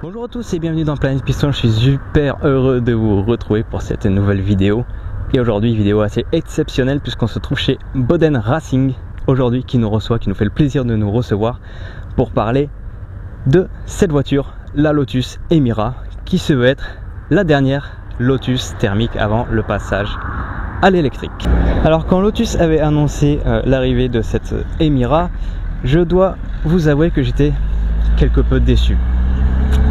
Bonjour à tous et bienvenue dans Planète Piston, je suis super heureux de vous retrouver pour cette nouvelle vidéo. Et aujourd'hui, vidéo assez exceptionnelle puisqu'on se trouve chez Boden Racing aujourd'hui qui nous reçoit, qui nous fait le plaisir de nous recevoir pour parler de cette voiture, la Lotus Emira, qui se veut être la dernière Lotus thermique avant le passage à l'électrique. Alors quand Lotus avait annoncé l'arrivée de cette Emira, je dois vous avouer que j'étais quelque peu déçu.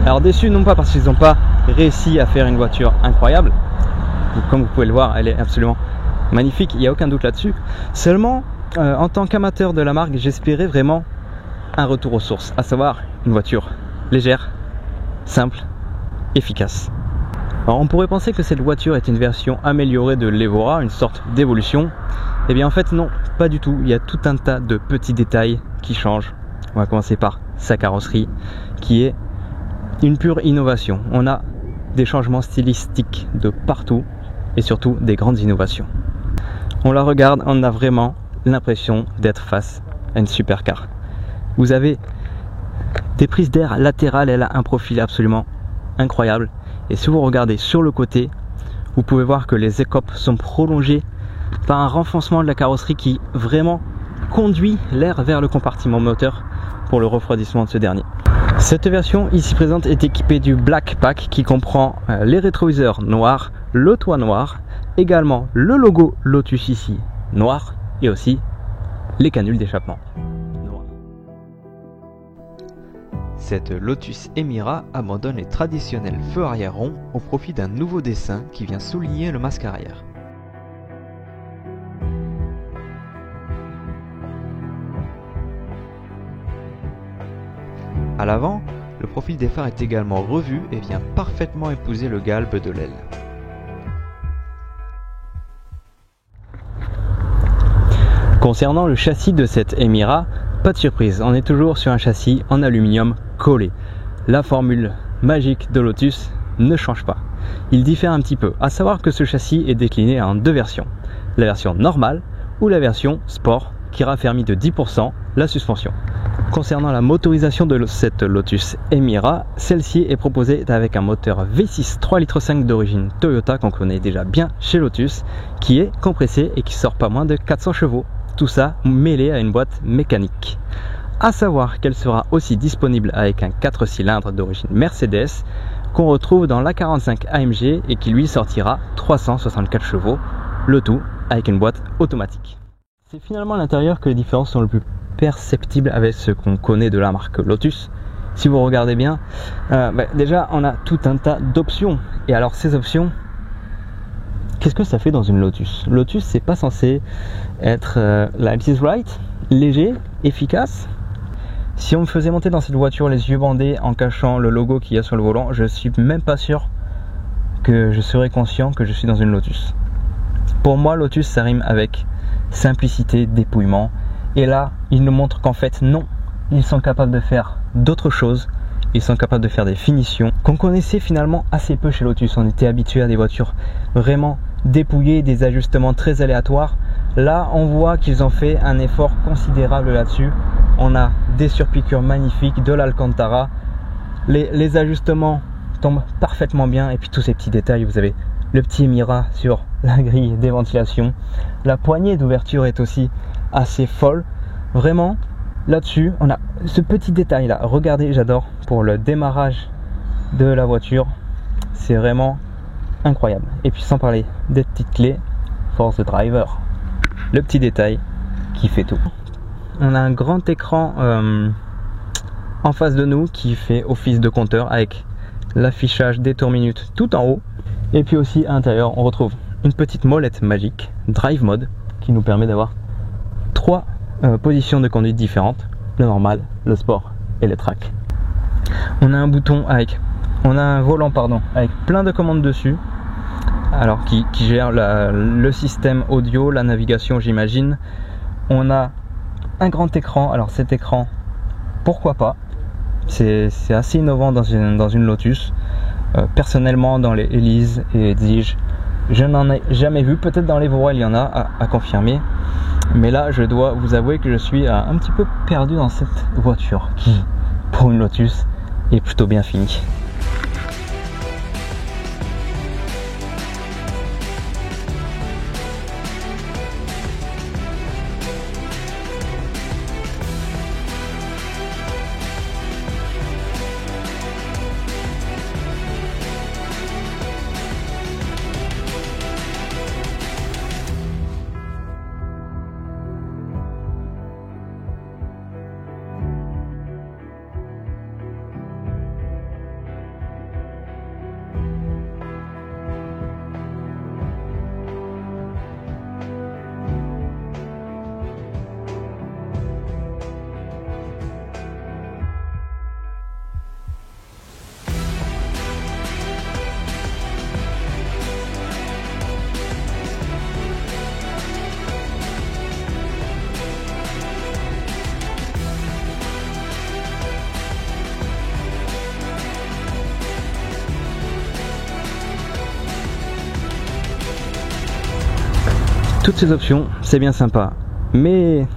Alors déçu non pas parce qu'ils n'ont pas réussi à faire une voiture incroyable, comme vous pouvez le voir elle est absolument magnifique, il n'y a aucun doute là-dessus, seulement en tant qu'amateur de la marque j'espérais vraiment un retour aux sources, à savoir une voiture légère, simple, efficace. Alors on pourrait penser que cette voiture est une version améliorée de l'Evora, une sorte d'évolution, et bien en fait non, pas du tout, il y a tout un tas de petits détails qui changent. On va commencer par sa carrosserie qui est une pure innovation. On a des changements stylistiques de partout et surtout des grandes innovations. On la regarde, on a vraiment l'impression d'être face à une supercar. Vous avez des prises d'air latérales, elle a un profil absolument incroyable. Et si vous regardez sur le côté, vous pouvez voir que les écopes sont prolongées par un renfoncement de la carrosserie qui vraiment conduit l'air vers le compartiment moteur pour le refroidissement de ce dernier. Cette version ici présente est équipée du Black Pack qui comprend les rétroviseurs noirs, le toit noir, également le logo Lotus ici noir et aussi les canules d'échappement noires. Cette Lotus Emira abandonne les traditionnels feux arrière ronds au profit d'un nouveau dessin qui vient souligner le masque arrière. À l'avant, le profil des phares est également revu et vient parfaitement épouser le galbe de l'aile. Concernant le châssis de cette Emira, pas de surprise, on est toujours sur un châssis en aluminium collé. La formule magique de Lotus ne change pas. Il diffère un petit peu, à savoir que ce châssis est décliné en deux versions. La version normale ou la version sport qui raffermit de 10% la suspension. Concernant la motorisation de cette Lotus Emira, celle-ci est proposée avec un moteur V6 3,5 litres d'origine Toyota qu'on connaît déjà bien chez Lotus, qui est compressé et qui sort pas moins de 400 chevaux. Tout ça mêlé à une boîte mécanique. A savoir qu'elle sera aussi disponible avec un 4 cylindres d'origine Mercedes qu'on retrouve dans l'A45 AMG et qui lui sortira 364 chevaux, le tout avec une boîte automatique. C'est finalement à l'intérieur que les différences sont le plus perceptibles avec ce qu'on connaît de la marque Lotus. Si vous regardez bien, déjà on a tout un tas d'options. Et alors ces options, qu'est-ce que ça fait dans une Lotus? Lotus, c'est pas censé être Life is Right, léger, efficace. Si on me faisait monter dans cette voiture les yeux bandés en cachant le logo qu'il y a sur le volant, je suis même pas sûr que je serais conscient que je suis dans une Lotus. Pour moi, Lotus, ça rime avec simplicité, dépouillement. Et là, ils nous montrent qu'en fait, non, ils sont capables de faire d'autres choses. Ils sont capables de faire des finitions qu'on connaissait finalement assez peu chez Lotus. On était habitué à des voitures vraiment dépouillées, des ajustements très aléatoires. Là, on voit qu'ils ont fait un effort considérable là-dessus. On a des surpiqûres magnifiques, de l'Alcantara. Les ajustements tombent parfaitement bien. Et puis tous ces petits détails, vous avez le petit Emira sur la grille des ventilations. La poignée d'ouverture est aussi assez folle. Vraiment, là-dessus, on a ce petit détail là. Regardez, j'adore pour le démarrage de la voiture. C'est vraiment incroyable. Et puis sans parler des petites clés force de driver. Le petit détail qui fait tout. On a un grand écran en face de nous qui fait office de compteur avec l'affichage des tours minutes tout en haut. Et puis aussi à l'intérieur, on retrouve une petite molette magique, Drive Mode, qui nous permet d'avoir trois positions de conduite différentes, le normal, le sport et le track. On a un bouton on a un volant avec plein de commandes dessus, alors qui gère le système audio, la navigation j'imagine. On a un grand écran, alors cet écran, pourquoi pas, c'est assez innovant dans une Lotus. Personnellement dans les Elise et Exige, je n'en ai jamais vu, peut-être dans les Evora il y en a à confirmer. Mais là, je dois vous avouer que je suis un petit peu perdu dans cette voiture qui, pour une Lotus, est plutôt bien finie. Toutes ces options, c'est bien sympa. Mais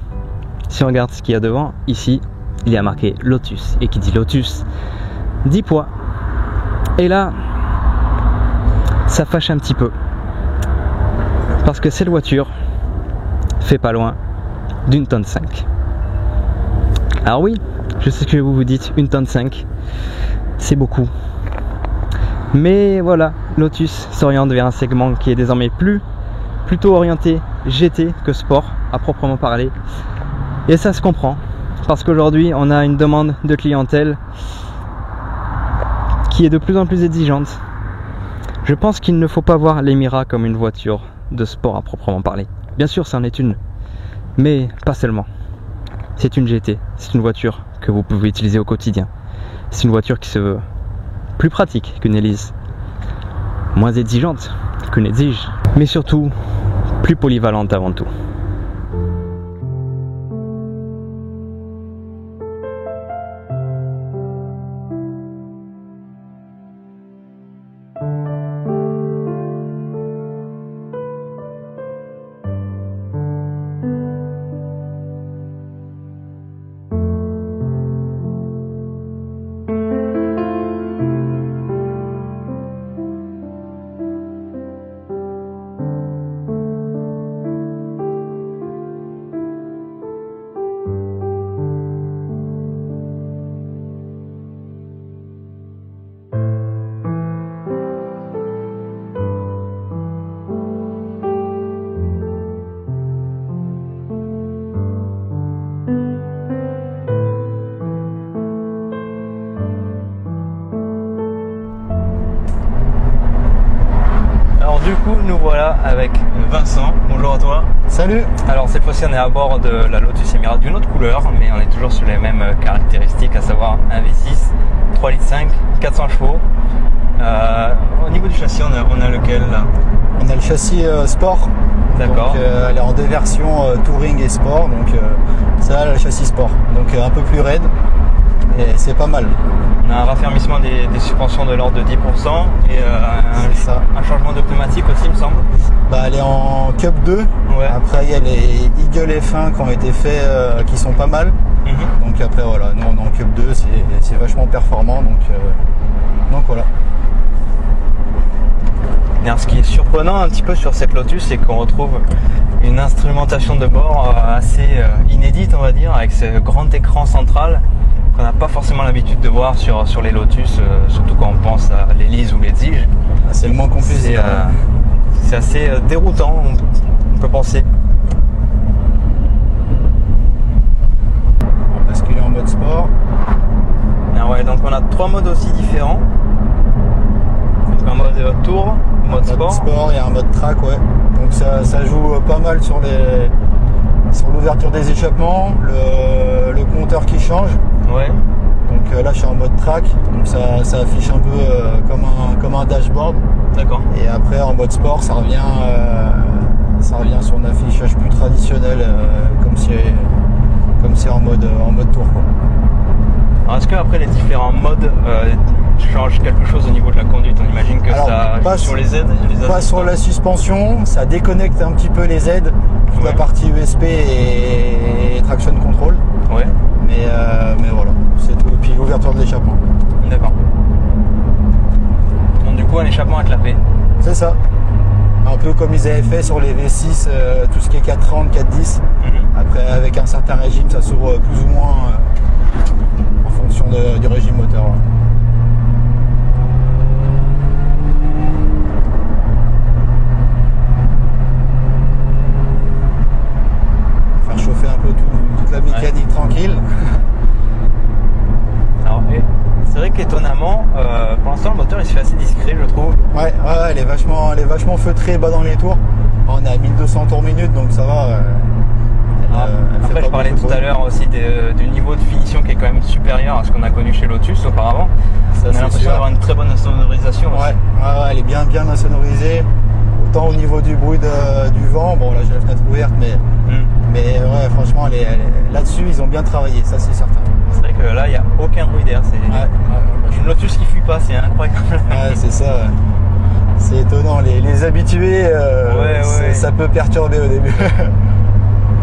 si on regarde ce qu'il y a devant, ici, il y a marqué Lotus. Et qui dit Lotus, dit poids. Et là, ça fâche un petit peu. Parce que cette voiture fait pas loin d'1,5 tonne. Alors oui, je sais ce que vous vous dites, 1,5 tonne, c'est beaucoup. Mais voilà, Lotus s'oriente vers un segment qui est désormais plutôt orienté GT que sport, à proprement parler. Et ça se comprend, parce qu'aujourd'hui, on a une demande de clientèle qui est de plus en plus exigeante. Je pense qu'il ne faut pas voir l'Emira comme une voiture de sport à proprement parler. Bien sûr, c'en est une, mais pas seulement. C'est une GT, c'est une voiture que vous pouvez utiliser au quotidien. C'est une voiture qui se veut plus pratique qu'une Elise, moins exigeante qu'une Exige, mais surtout plus polyvalente avant tout. Du coup, nous voilà avec Vincent. Bonjour à toi. Salut. Alors cette fois-ci, on est à bord de la Lotus Emira d'une autre couleur, mais on est toujours sur les mêmes caractéristiques, à savoir un V6, 3,5 litres, 400 chevaux. Au niveau du châssis, on a lequel là? On a le châssis sport. D'accord. Elle est en deux versions, touring et sport. Donc ça, le châssis sport. Donc un peu plus raide. Et c'est pas mal. On a un raffermissement des suspensions de l'ordre de 10% et un changement de pneumatique aussi, il me semble. Bah, elle est en Cup 2. Ouais. Après, il y a les Eagle F1 qui ont été faits, qui sont pas mal. Donc après, voilà, nous on est en Cup 2, c'est vachement performant. Donc voilà. Alors, ce qui est surprenant un petit peu sur cette Lotus, c'est qu'on retrouve une instrumentation de bord assez inédite, on va dire, avec ce grand écran central qu'on n'a pas forcément l'habitude de voir sur les Lotus, surtout quand on pense à l'Elise ou l'Exige. C'est le moins qu'on puisse dire. C'est assez déroutant, on peut penser. On va basculer en mode sport. Ah ouais, donc on a 3 modes aussi différents. Donc un mode tour, mode sport. Et un mode track, ouais. Donc ça joue pas mal sur l'ouverture des échappements, le compteur qui change. Ouais. Donc là je suis en mode track, donc ça affiche un peu comme un dashboard. D'accord. Et après en mode sport ça revient sur un affichage plus traditionnel, comme c'est en mode tour, quoi. Alors est-ce que après les différents modes changent quelque chose au niveau de la conduite? On imagine que ça pas sur les aides, pas sur la suspension, ça déconnecte un petit peu les aides, toute la partie USB et traction control. Ouais. Mais voilà, c'est tout. Et puis l'ouverture de l'échappement. D'accord. Donc du coup un échappement à clapet. C'est ça. Un peu comme ils avaient fait sur les V6, tout ce qui est 430, 410. Après, avec un certain régime, ça s'ouvre plus ou moins en fonction du régime moteur. Ouais. Faire chauffer un peu toute la mécanique tranquille. Alors, c'est vrai qu'étonnamment, pour l'instant le moteur il se fait assez discret, je trouve. Ouais, elle est vachement feutrée bas dans les tours. On est à 1200 tours minute, donc ça va. Après, je parlais tout à l'heure aussi du niveau de finition qui est quand même supérieur à ce qu'on a connu chez Lotus auparavant. Ça on a l'impression d'avoir une très bonne sonorisation. Ouais, elle est bien insonorisée. Autant au niveau du bruit du vent, bon là j'ai la fenêtre ouverte, mais ouais, franchement, là-dessus ils ont bien travaillé, ça c'est certain. C'est vrai que là il n'y a aucun bruit d'air. C'est une Lotus qui fuit pas, c'est incroyable. Ouais, c'est ça. C'est étonnant, les habitués, ça peut perturber au début.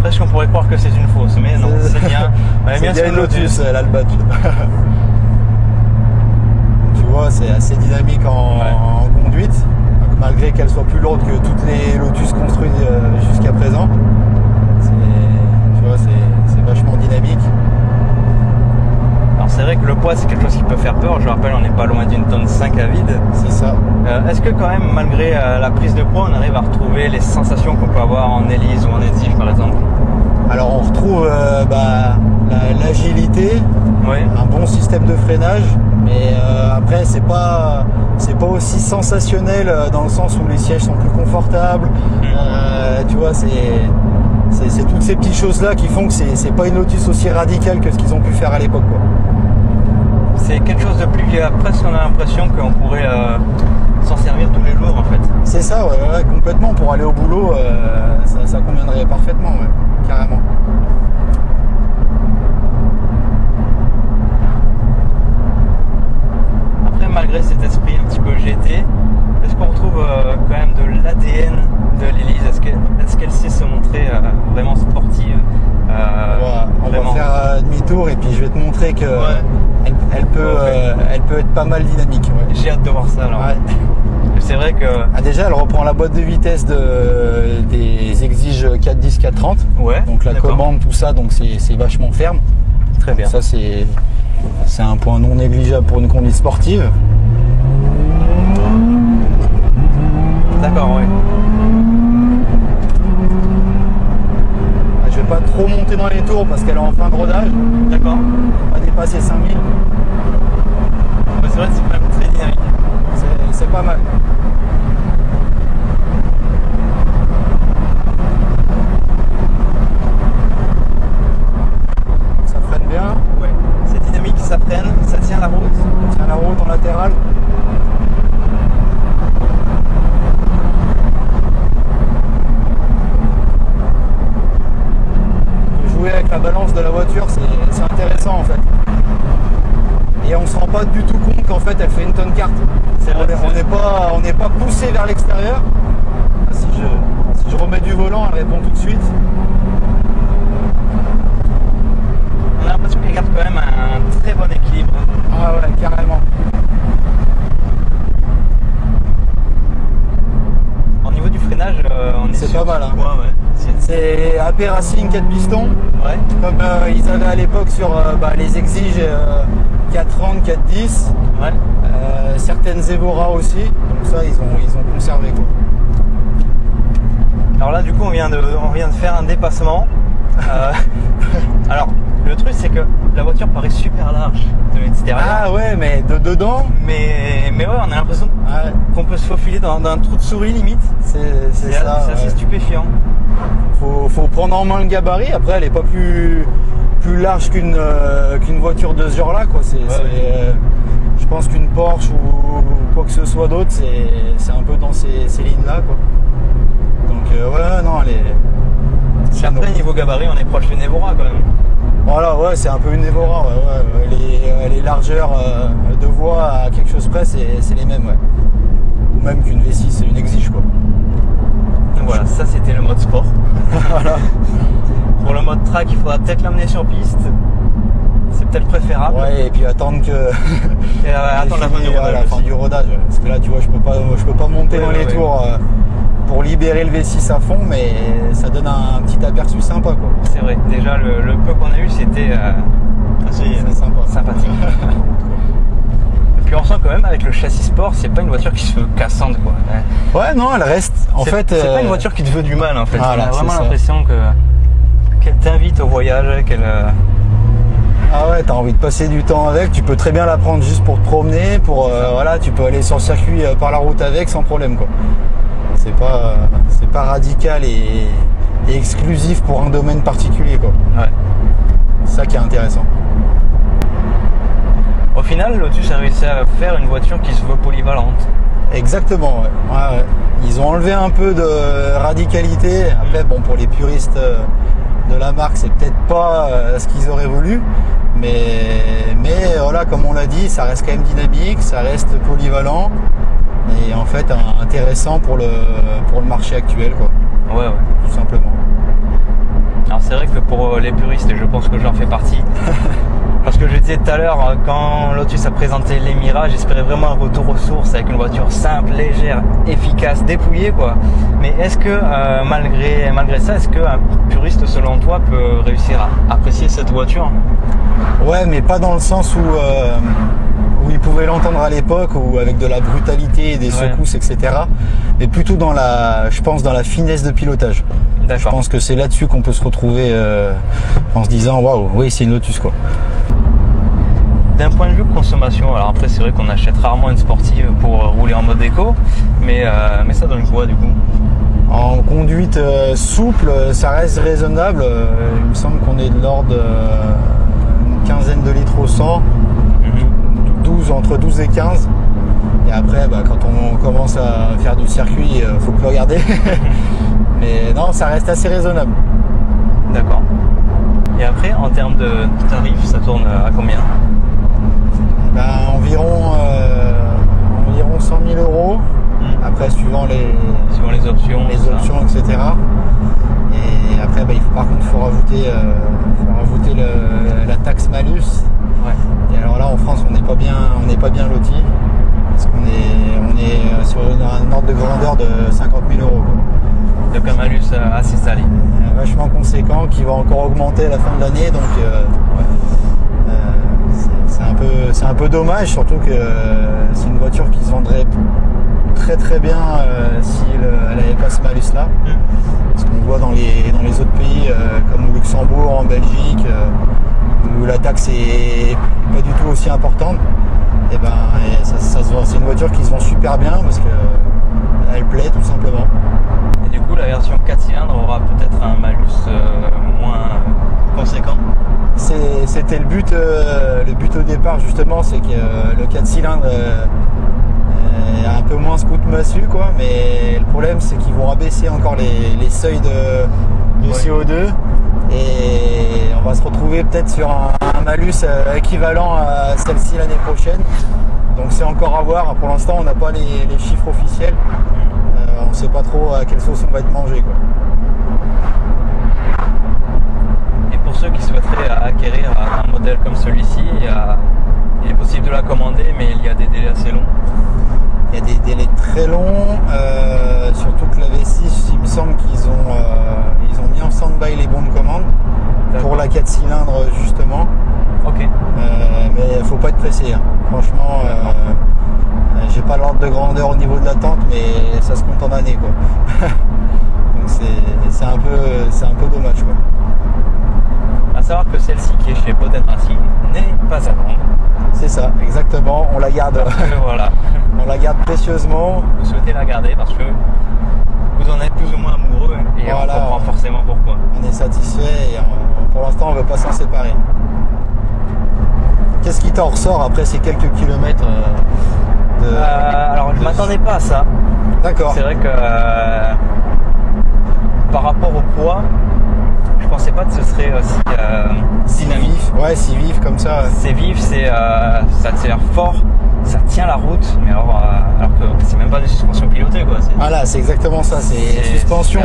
Presque on pourrait croire que c'est une fausse, mais non, c'est bien. C'est bien une Lotus, l'Albat. Tu vois, c'est assez dynamique en conduite, donc, malgré qu'elle soit plus lourde que toutes les Lotus construites jusqu'à présent. Tu vois, c'est vachement dynamique. Alors c'est vrai que le poids c'est quelque chose qui peut faire peur, je rappelle on n'est pas loin d'une tonne 5 à vide. C'est ça. Est-ce que quand même malgré la prise de poids on arrive à retrouver les sensations qu'on peut avoir en Élise ou en Exige par exemple? Alors on retrouve l'agilité, un bon système de freinage, mais après c'est pas aussi sensationnel dans le sens où les sièges sont plus confortables. Tu vois, c'est toutes ces petites choses là qui font que c'est pas une Lotus aussi radicale que ce qu'ils ont pu faire à l'époque, quoi. C'est quelque chose de plus presque on a l'impression qu'on pourrait s'en servir tous les jours en fait. C'est ça, ouais, complètement. Pour aller au boulot, ça conviendrait parfaitement, ouais, carrément. Après, malgré cet esprit un petit peu GT, est-ce qu'on retrouve quand même de l'ADN de l'Élise? Est-ce qu'elle sait se montrer vraiment sportive? On va faire demi-tour et puis je vais te montrer que elle peut être pas mal dynamique. Ouais. J'ai hâte de voir ça alors. Ouais. C'est vrai que... déjà elle reprend la boîte de vitesse des Exige 410, 430. Ouais, donc la commande, tout ça, donc c'est vachement ferme. Très bien. Ça c'est un point non négligeable pour une conduite sportive. D'accord, oui. Je vais pas trop monter dans les tours parce qu'elle est en fin de rodage. D'accord. On va dépasser 5000. C'est vrai que c'est quand même très dynamique. C'est pas mal. Ça freine bien. Ouais. C'est dynamique, ça freine, ça tient la route. Ça tient la route en latéral. Jouer avec la balance de la voiture, c'est intéressant en fait. Et on se rend pas du tout compte qu'en fait elle fait une tonne carte. On n'est pas poussé vers l'extérieur. Si je remets du volant, elle répond tout de suite. On a l'impression qu'elle garde quand même un très bon équilibre. Ah ouais, carrément. Au niveau du freinage, on est c'est sur pas mal. Hein. Ouais. C'est AP Racing 4 pistons. Ouais. Comme ils avaient à l'époque sur les Exige 430, 410. Ouais. Certaines Evora aussi. Donc ça, ils ont conservé, quoi. Alors là, du coup, on vient de faire un dépassement. Alors, le truc, c'est que la voiture paraît super large de l'extérieur. Ah ouais, mais de dedans. Mais ouais, on a l'impression qu'on peut se faufiler dans un trou de souris limite. C'est ça. C'est assez stupéfiant. Faut prendre en main le gabarit. Après, elle est pas plus large qu'une voiture de ce genre-là, quoi. Je pense qu'une Porsche ou quoi que ce soit d'autre, c'est un peu dans ces lignes-là, quoi. Donc non, elle est. Après, niveau gabarit, on est proche d'une Evora quand même. Voilà, ouais, c'est un peu une Evora. Les largeurs de voie à quelque chose près, c'est les mêmes, ouais. Ou même qu'une V6, c'est une Exige, quoi. Donc voilà, ça c'était le mode sport. Voilà. Pour le mode track, il faudra peut-être l'amener sur piste. C'est peut-être préférable. Ouais, et puis attendre que. Attendre la fin du rodage. La fin du rodage. Parce que là, tu vois, je peux pas monter dans les tours pour libérer le V6 à fond, mais ça donne un petit aperçu sympa, quoi. C'est vrai. Déjà, le peu qu'on a eu, c'était assez sympathique. Et puis on sent quand même avec le châssis sport, c'est pas une voiture qui se veut cassante, quoi. Ouais, non, elle reste. En fait, c'est pas une voiture qui te veut du mal, en fait. Voilà, on a vraiment l'impression qu'elle t'invite au voyage, qu'elle. Ah ouais, t'as envie de passer du temps avec, tu peux très bien la prendre juste pour te promener, tu peux aller sur le circuit par la route avec sans problème, quoi. C'est pas radical et exclusif pour un domaine particulier, quoi. Ouais. C'est ça qui est intéressant. Au final, Lotus a réussi à faire une voiture qui se veut polyvalente. Exactement, ouais. Ils ont enlevé un peu de radicalité. Après, bon, pour les puristes de la marque, c'est peut-être pas ce qu'ils auraient voulu. Mais voilà, comme on l'a dit, ça reste quand même dynamique, ça reste polyvalent. et en fait intéressant pour le marché actuel, quoi. Ouais, ouais. Tout simplement. Alors c'est vrai que pour les puristes, je pense que j'en fais partie. Parce que je disais tout à l'heure, quand Lotus a présenté l'Emira, j'espérais vraiment un retour aux sources avec une voiture simple, légère, efficace, dépouillée, quoi. Mais est-ce que malgré ça, est-ce qu'un puriste selon toi peut réussir à apprécier cette voiture? Ouais, mais pas dans le sens où il pouvait l'entendre à l'époque, ou avec de la brutalité, des secousses, etc. Mais plutôt dans je pense dans la finesse de pilotage. Je pense que c'est là-dessus qu'on peut se retrouver en se disant waouh, oui, c'est une Lotus, quoi. D'un point de vue consommation, alors après c'est vrai qu'on achète rarement une sportive pour rouler en mode éco, mais ça donne quoi du coup? En conduite souple, ça reste raisonnable. Il me semble qu'on est de l'ordre d'une quinzaine de litres au 100, entre 12 et 15. Et après, quand on commence à faire du circuit, il faut plus regarder. Mais non, ça reste assez raisonnable. D'accord. Et après, en termes de tarifs, ça tourne à combien? Environ 100 000 euros. Après, suivant les options, etc. Et après, par contre, il faut rajouter la taxe malus. Ouais. Et alors là, en France, on n'est pas bien loti, parce qu'on est sur un ordre de grandeur de 50 000 euros. Quoi. Donc un malus assez salé. Vachement conséquent, qui va encore augmenter à la fin de l'année. Donc c'est un peu dommage, surtout que c'est une voiture qui se vendrait très bien si elle n'avait pas ce malus là. Parce qu'on voit dans les autres pays comme au Luxembourg, en Belgique, où la taxe est pas du tout aussi importante, et ça se vend. C'est une voiture qui se vend super bien parce que elle plaît tout simplement. Et du coup, la version 4 cylindres aura peut-être un malus moins conséquent. C'était le but au départ, justement, c'est que le 4 cylindres est un peu moins scout massue, quoi. Mais le problème, c'est qu'ils vont abaisser encore les seuils de CO2, et on va se retrouver peut-être sur un malus équivalent à celle-ci l'année prochaine. Donc c'est encore à voir. Pour l'instant, on n'a pas les chiffres officiels. On ne sait pas trop à quelle sauce on va être mangé, quoi. Et pour ceux qui souhaiteraient acquérir un modèle comme celui-ci, il est possible de la commander, mais il y a des délais assez longs. Il y a des délais très longs, surtout que la V6, il me semble qu'ils ont mis en stand-by les bons de commande pour la 4 cylindres, justement. Ok. Mais il ne faut pas être pressé, hein. Franchement, j'ai pas l'ordre de grandeur au niveau de l'attente, mais ça se compte en années, quoi. Donc c'est un peu dommage, quoi. À savoir que celle-ci qui est chez Potentraci n'est pas à vendre. C'est ça, exactement. On la garde. Voilà. On la garde précieusement. Vous souhaitez la garder parce que vous en êtes plus ou moins amoureux, et voilà, on comprend forcément pourquoi. On est satisfait, et pour l'instant on ne veut pas s'en séparer. Qu'est-ce qui t'en ressort après ces quelques kilomètres alors je m'attendais pas à ça. D'accord. C'est vrai que par rapport au poids, je pensais pas que ce serait si dynamique. Ouais, si vif comme ça. C'est vif, ça tire fort, ça tient la route, mais alors que c'est même pas des suspensions pilotées, quoi. Voilà, c'est exactement ça. C'est suspension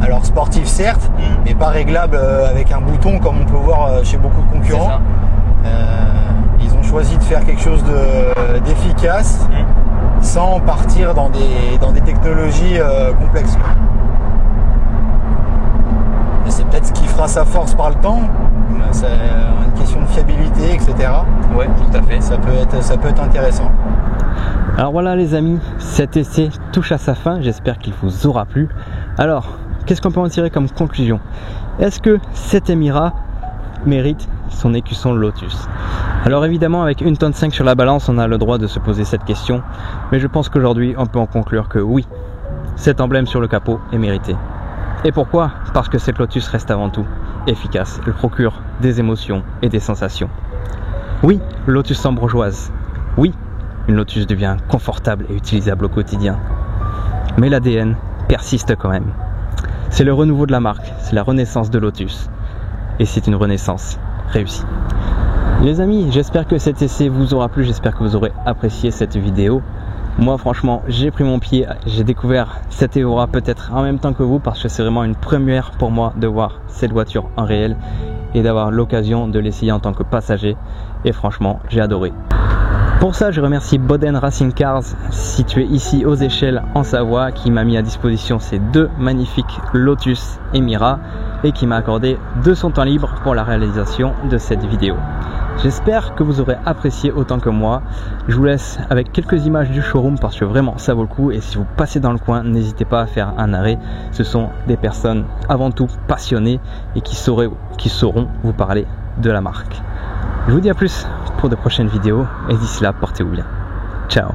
alors sportive certes, mais pas réglable avec un bouton comme on peut voir chez beaucoup de concurrents. Ils ont choisi de faire quelque chose d'efficace sans partir dans des technologies complexes. Et c'est peut-être ce qui fera sa force par le temps. C'est une question de fiabilité, etc. Ouais, tout à fait. Ça peut être intéressant. Alors voilà les amis, cet essai touche à sa fin, j'espère qu'il vous aura plu. Alors, qu'est-ce qu'on peut en tirer comme conclusion? Est-ce que cette Emira mérite son écusson Lotus? Alors évidemment, avec 1,5 tonne sur la balance, on a le droit de se poser cette question, mais je pense qu'aujourd'hui on peut en conclure que oui, cet emblème sur le capot est mérité. Et pourquoi? Parce que cette Lotus reste avant tout efficace, elle procure des émotions et des sensations. Oui, Lotus embourgeoise, oui, une Lotus devient confortable et utilisable au quotidien, mais l'ADN persiste quand même. C'est le renouveau de la marque, c'est la renaissance de Lotus, et c'est une renaissance réussie. Les amis, j'espère que cet essai vous aura plu, j'espère que vous aurez apprécié cette vidéo. Moi franchement j'ai pris mon pied, j'ai découvert cette Evora peut-être en même temps que vous parce que c'est vraiment une première pour moi de voir cette voiture en réel et d'avoir l'occasion de l'essayer en tant que passager et franchement j'ai adoré. Pour ça je remercie Boden Racing Cars situé ici aux Échelles en Savoie qui m'a mis à disposition ces deux magnifiques Lotus Emira et qui m'a accordé de son temps libre pour la réalisation de cette vidéo. J'espère que vous aurez apprécié autant que moi. Je vous laisse avec quelques images du showroom parce que vraiment ça vaut le coup et si vous passez dans le coin, n'hésitez pas à faire un arrêt. Ce sont des personnes avant tout passionnées et qui sauront vous parler de la marque. Je vous dis à plus pour de prochaines vidéos et d'ici là, portez-vous bien. Ciao.